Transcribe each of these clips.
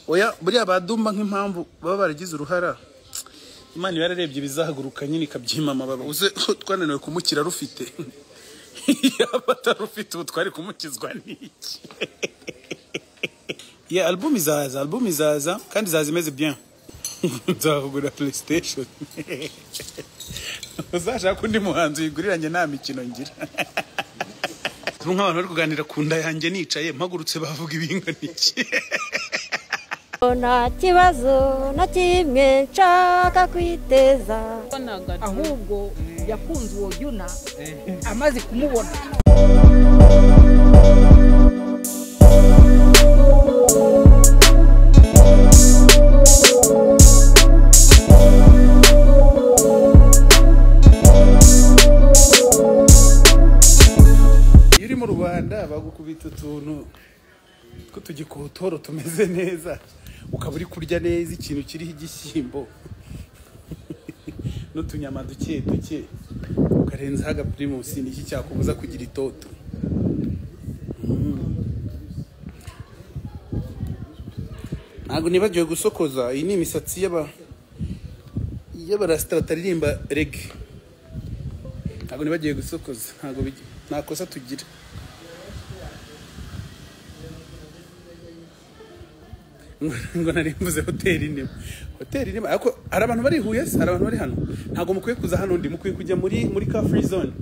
oya buriya ba Ddumba nk'impamvu baba baragize uruhara Imana yararebye bizahaguruka nyine ikabyimama baba uze twananiwe kumukira rufite yabata rufite ubutwari kumukizwa niki ya album izaza kandi zazimeze bien nzahugura PlayStation uzashaka kundi muhanzi yiguriranye nta mikino ngira nk'abantu bari kuganira ku nda yanjye nicaye mpagurutse bavuga ibinga niki nta kibazo na kimwe nshaka kwiteza ahubwo yakunze uwo Yuna amaze kumubona iri mu Rwanda bagukubita utuntu ko tugikotoro tumeze neza ukaba uri kurya neza ikintu kiriho igishyimbo n'utunyama duke ukarenza haga primus niki cyakubuza kugira itoto ntago nibagiwe gusokoza iyi ni imisatsi y'abarasta taririmba reggae ntago nibagiwe gusokoza ntago nakosa tugira ngo narimbuze hoteli nima ariko hari abantu bari Huye hari abantu bari hano ntago mukwiye kuza hano ndi mukwiye kujya muri car free zone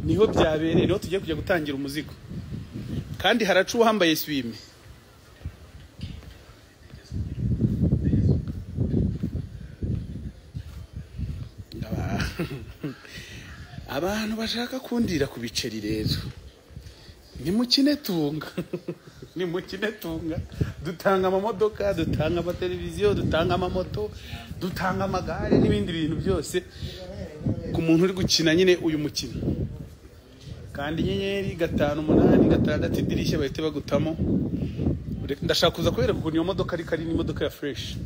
niho byabereye niho tugiye kujya gutangira umuzigo kandi haracu uhambaye swime abantu bashaka kundira ku biceri rero nimukine tunga dutanga amamodoka dutanga amateleviziyo dutanga amamoto dutanga amagare n'ibindi bintu byose ku muntu uri gukina nyine uyu mukino kandi inyenyeri 586 idirishya bahite bagutamo ndashaka kuza kubereka ukuntu iyo modoka ari n'imodoka ya fresh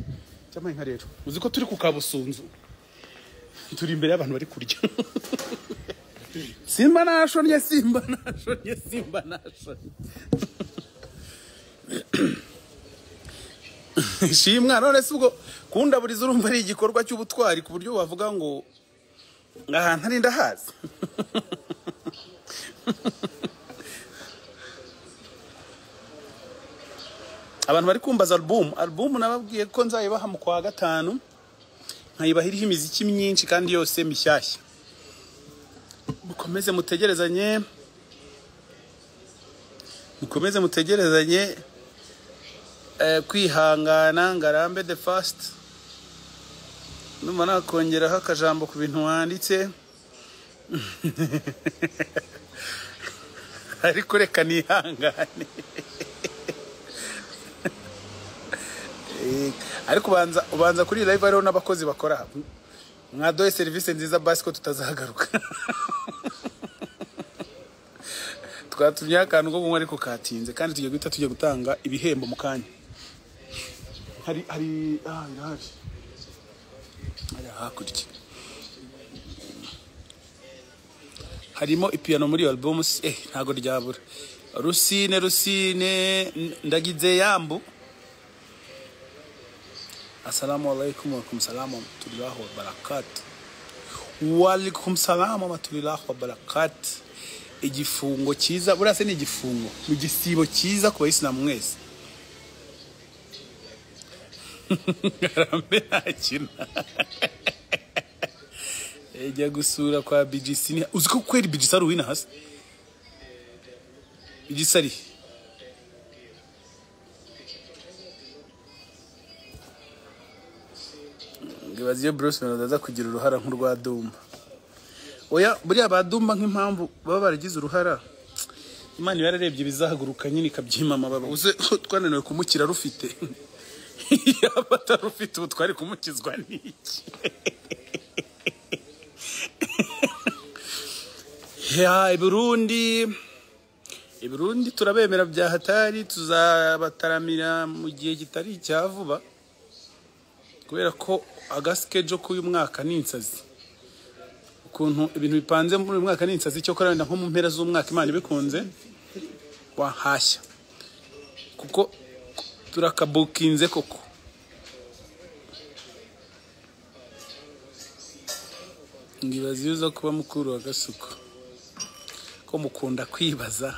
cyamaye nka rero uzi ko turi ku Kabusunzu turi imbere y'abantu bari kurya Simba nashonye shimwa none se ubwo kundaburiza urumva ari igikorwa cy'ubutwari ku buryo bavuga ngo ahantu ari ndahazi abantu bari kumbaza album nababwiye ko nzayibaha mu kwa gatanu nkayibahiriho imiziki myinshi kandi yose mishyashya mukomeze mutegerezanye kwihangana ngarambe the first numa nakongeraho akajambo ku bintu wanditse ariko reka nihangane ariko ubanza kuri live ariho n'abakozi bakora mwadoye service nziza basi ko tutazagaruka twatumye akantu ko kunywa ariko katinze kandi tugiye guhita tujye gutanga ibihembo mu kanya hari hakurya harimo ipiano muri album ntago ryabura rusine ndagize yambu Assalamu alaikum wa alaikum salam wa rahmatullahi wa barakatuh. Wa alaikum salam wa rahmatullahi wa barakatuh. Igifungo cyiza burase ni igifungo mu gisibo cyiza ku bayisilamu mwese. Ngarambe akina. Ejya gusura kwa BGC uziko kweri BGC ari wina hasi. BGC ari Baziye Bruce banaza kugira uruhara nk'urwa Ddumba oya buriya ba Ddumba nk'impamvu baba baragize uruhara Imana yararebye bizahaguruka nyine ikabyimama baba uze twananiwe kumukira rufite yabata rufite ubutwari kumukizwa niki ya Burundi turabemera bya hatari tuzabataramira mu gihe kitari cyavuba kubera ko agaskejo k'uyu mwaka n'insazi ukuntu ibintu bipanze muri uyu mwaka n'insazi cyo korana nko mu mpera z'umwaka Imana ibikunze wahashya kuko turakabukinze koko. Ngibaza iyo uza kuba mukuru wa Gasuku ko mukunda kwibaza.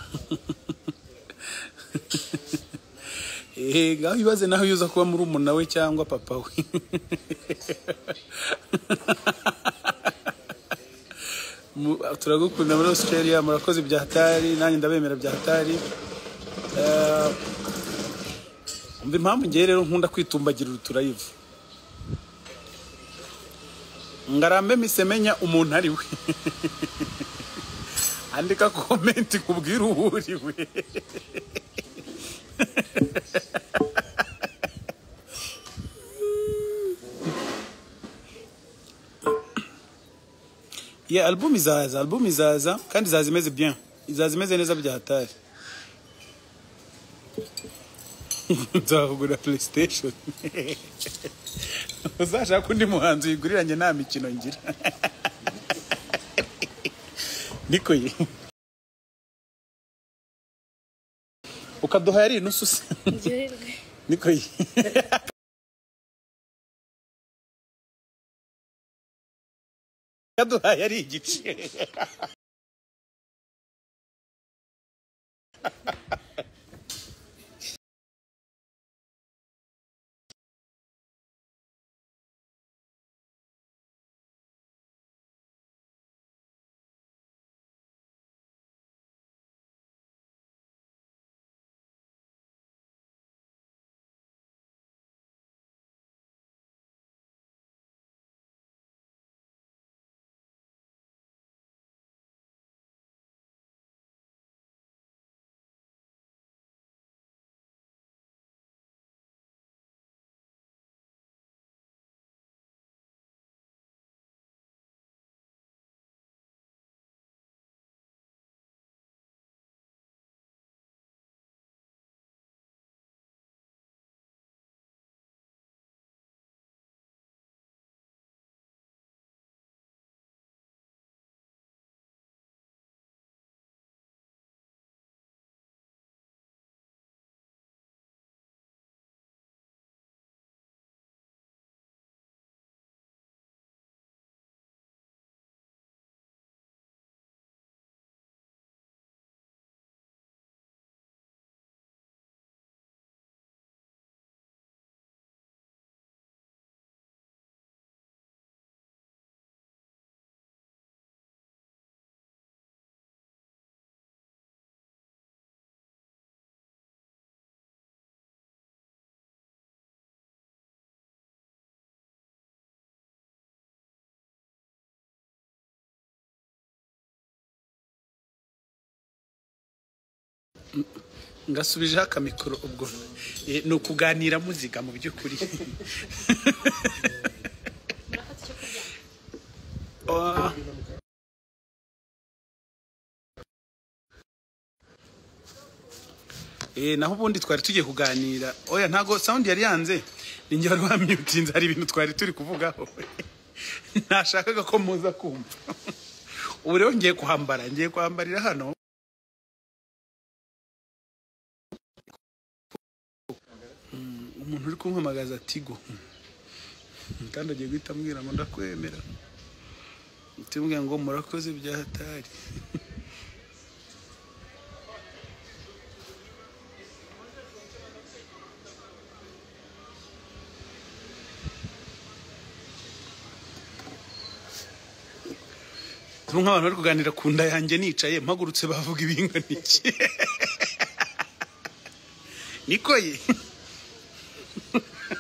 Ngaho ibaze naho iyo uza kuba muri umuna we cyangwa papa we. Turagukunda muri Australia, murakoze bya hatari, nanjye ndabemera bya hatari. Umva impamvu ngiye rero nkunda kwitumbagira uturayivu. Ngarambe misemenya umuntu ari we. Andika comment kubwira uhuri we. Yeah, album izaza kandi izazimeze bien. Izazimeze neza bya hatari. Nzagura PlayStation. Uzashaka undi muhanzi yiguriranye nta mikino ngira. Niko ye. Ukaduha yari nusu se. Niko ye. Ukaduha yari igice. Ngasubije akamikoro ubwo no kuganira muzika mu byukuri. Naho ubundi twari tugiye kuganira. Oya ntago sound yari yanze. Ninjye wari wamyutinze, hari ibintu twari turi kuvugaho. Nashakaga ko muza kumva. Ubu rero ngiye kuhambarira hano. Umuntu uri kumpamagaza Tigo. Kandi agiye guhita ambwira ngo ndakwemera. Ntibwira ngo murakoze bya hatari. Nk'abantu bari kuganira ku nda yanjye nicaye mpagurutse bavuga ibingana iki. Niko ye.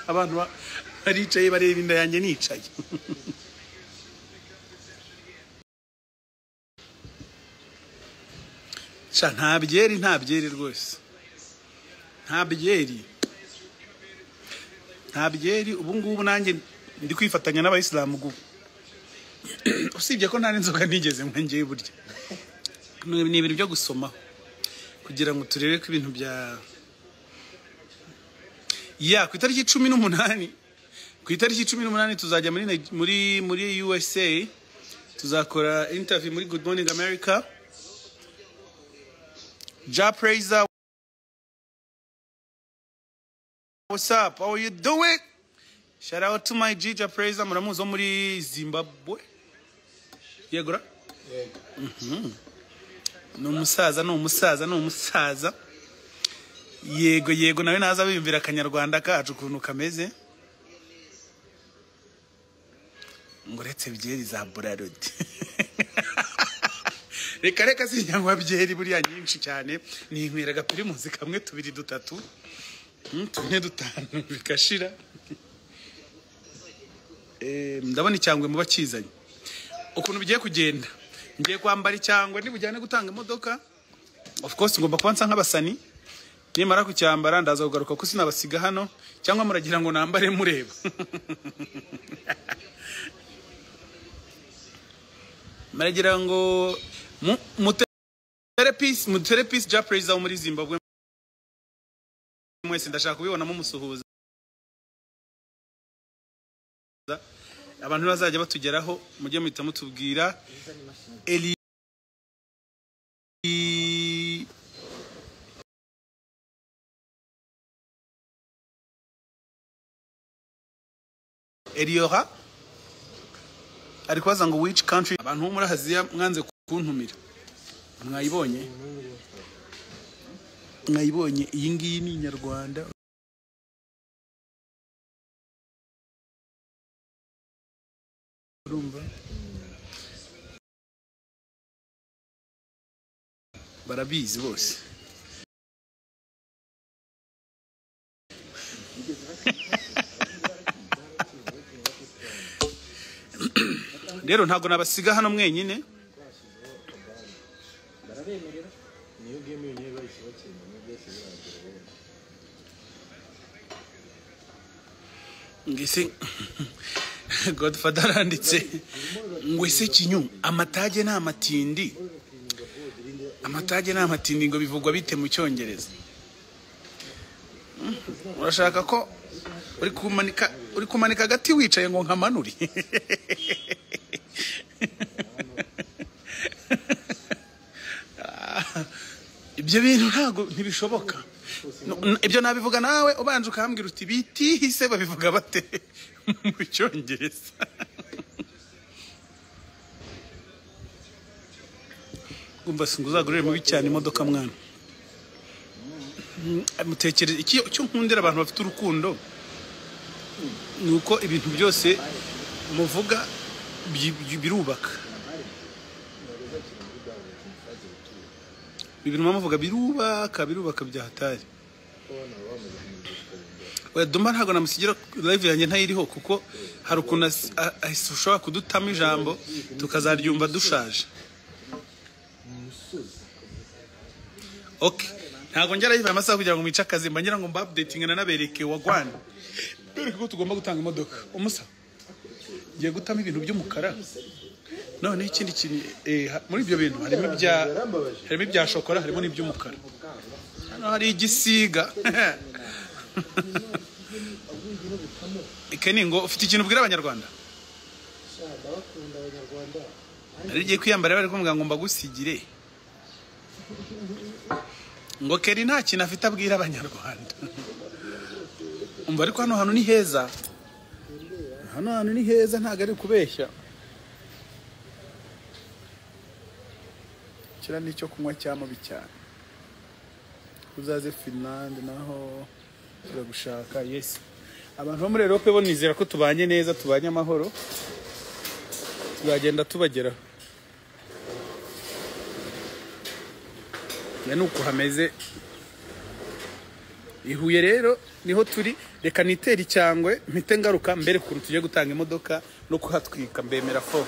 Abantu baricaye bareba inda yanjye nicaye. Nta byeri rwose. Nta byeri ubu ngubu nanjye ndi kwifatanya n'abayisilamu gubu. Usibye ko nta n'inzoga nigeze ngiye burya. Ni ibintu byo gusoma kugira ngo turebe ko ibintu bya ku itariki 18 tuzajya muri USA, tuzakora interview muri Good Morning America. Ja Praiser What's up? How are you doing? Shout out to my Jija Praiser. Muramuzo muri Zimbabwe. Yegura? Yego. No musaza. Yego nawe naza biyumvira akanyarwanda kacu kuntu kameze. Nguretse byeri za Burarudi. Reka sinyangwa byeri buriya nyinshi cyane. Ni inkwiraga primus kamwe 2 3. Tune 5 bikashira. Ndabona icyangwe mu bakizanye. Ukuntu bigiye kugenda. Ngiye kwambara icyangwe nibujyane gutanga imodoka. Of course ngomba kubanza nk'abasani. Nimara kucyambara ndaza kugaruka ko sinabasiga hano cyangwa muragira ngo nambare mureba. Maragira ngo mu therapist ja Praiser muri Zimbabwe. Mwese ndashaka kubibonamo musuhuza. Abantu bazajya batugeraho mujye muhita mutubwira Eliora ari kwaza ngo which country abantu bo muri Aziya mwanze kuntumira mwayibonye iyi ngiyi ni Nyarwanda urumva barabizi bose rero ntago nabasiga hano mwenyine barabemerera niyo game yonyine bayishobokeye mu byose ngise Godfather anditse ngo ese kinyu amatage na amatindi ngo bivugwa bite mu cyongereza urashaka ko uri kumanika gati wicaye ngo nkamanuri ibyo bintu ntago ntibishoboka ibyo nabivuga nawe ubanje ukambwira uti bitihise babivuga bate mu cyongereza gumba singuzagurire mu bicyane imodoka mwana mutekereza iki cyo nkundira abantu bafite urukundo nuko ibintu byose muvuga birubaka ibintu muvuga birubaka byahatari we Ddumba ntago namusigira live yanjye ntayiriho kuko hari ukuntu ushobora kudutama ijambo tukazaryumva dushaje. Okay, ntago njya live amasaha kugira ngo mwice akazi mbangira ngo mba updating na nabereke wagwana bereke ko tugomba gutanga imodoka umusa ngiye gutama ibintu by'umukara none ikindi kintu muri ibyo bintu harimo ibya shokora harimo n'iby'umukara hano hari igisiga ikeni ngo ufite ikintu bwira abanyarwanda ari giye kwiyambara bari kumvuga ngo mbagusigire ngo keri nta kintu afite abwira abanyarwanda umva ariko hano hantu ni heza ntago ari kubeshya kira nicyo kunywa cyamabi cyane uzaze Finland naho turagushaka yes abantu bo muri Europe bo nizera ko tubanye neza tubanye amahoro tuzagenda tubageraho nuko hameze ihuye rero niho turi reka nitera icyangwe mpite ngaruka mbere kuntu tujye gutanga imodoka no kuhatwika mbemera fo